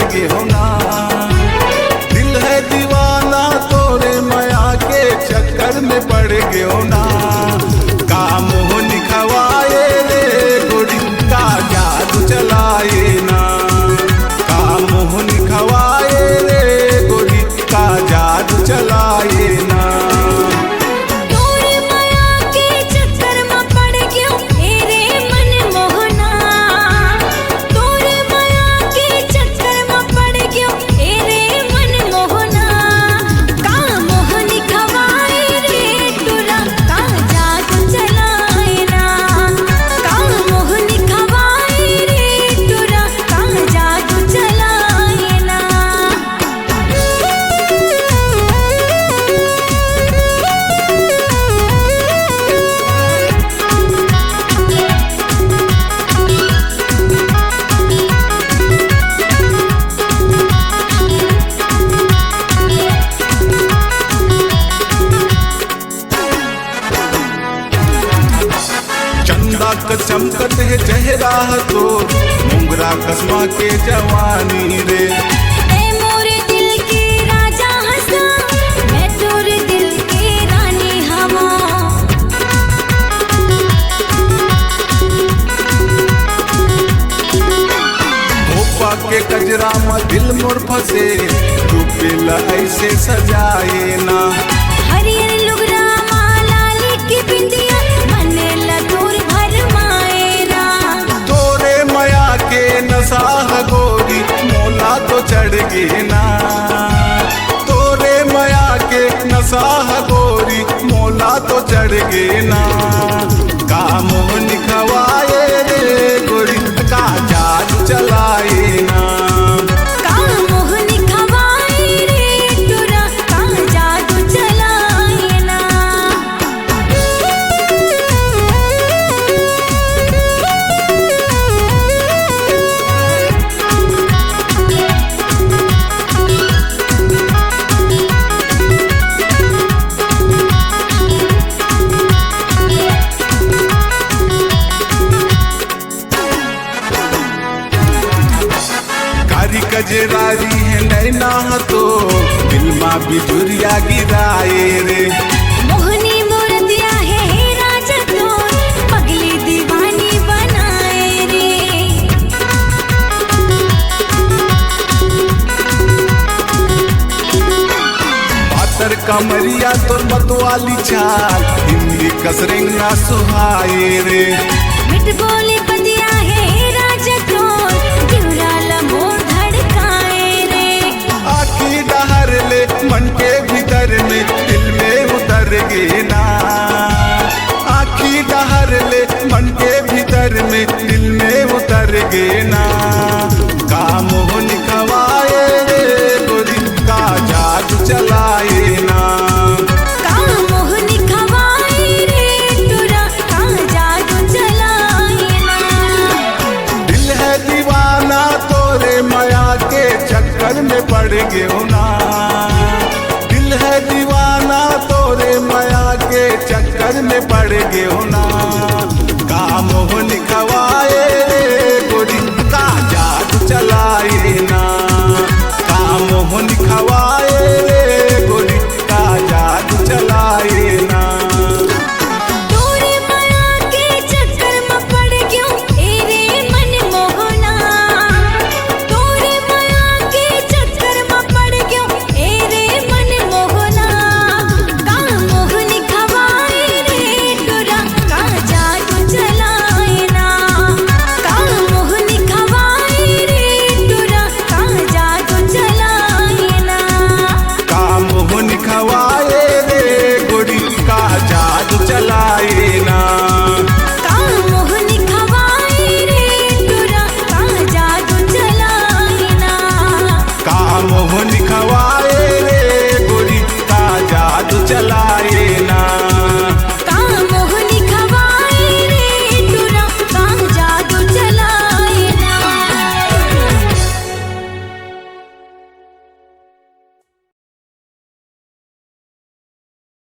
गए हो ना। दिल है दीवाना तोरे माया के चक्कर में पड़ गए हो ना। काम हो निखवाए रे गोरी का जादू चलाए ना। काम हो निखवाए रे गोरी का जादू चलाए ना। चमकत है चेहरा तो मुंगरा कसमा के जवानी रे। मैं मोरे दिल के राजा हंसा, मैं तोरे दिल के रानी हवा। भोपा के कजरा में दिल मोर फंसे तू दिल ऐसे सजाए ना। हरियर लुगरा माला लेके बिंदिया मने लटोर नशा गोरी मोला तो चढ़ गए ना। तोरे माया के नशा गोरी मोला तो चढ़ गए ना। काम निखवाए रे गोरी का जादू चलाए ना। कजरारी है नैना तो दिल माँ बिजुरिया गिराए रे। मोहनी मूर्तिया है राजा तो पगली दीवानी बनाए रे। पातर कमरिया तो मतवाली चाल हिंदी कसरेंगा सुहाए रे। मिठ बोली बदिया है राजा तो मन के भीतर में दिल में उतर गए ना। आखी डहर ले मन के भीतर में दिल में उतर गए ना। काम हो निखवाए रे गोरी का जादू चलाए ना। काम हो निखवाए रे तोरा का जादू चलाए ना। दिल है दीवाना तोरे माया के चक्कर में पड़ गए हो ना। है दीवाना तोरे माया के चक्कर में पड़ गए हो ना। काम हो निखवाए रे गोरी का जादू चलाए ना। काम हो निखवाए रे गोरी का जादू चलाए ना। तोरे माया के चक्कर में पड़ गयो रे मन मोहना। तोरे माया के चक्कर में पड़ गयो रे मन मोहना। काम हो निखवाए रे तोरा का जादू चलाए ना। काम हो निखवाए रे तोरा का जादू चलाए ना। काम हो निखवाए रे गोरी का जादू चलाए ना। काम हो निखवाए रे तोरा का जादू चलाए ना। काम हो निखवाए रे गोरी का जादू चला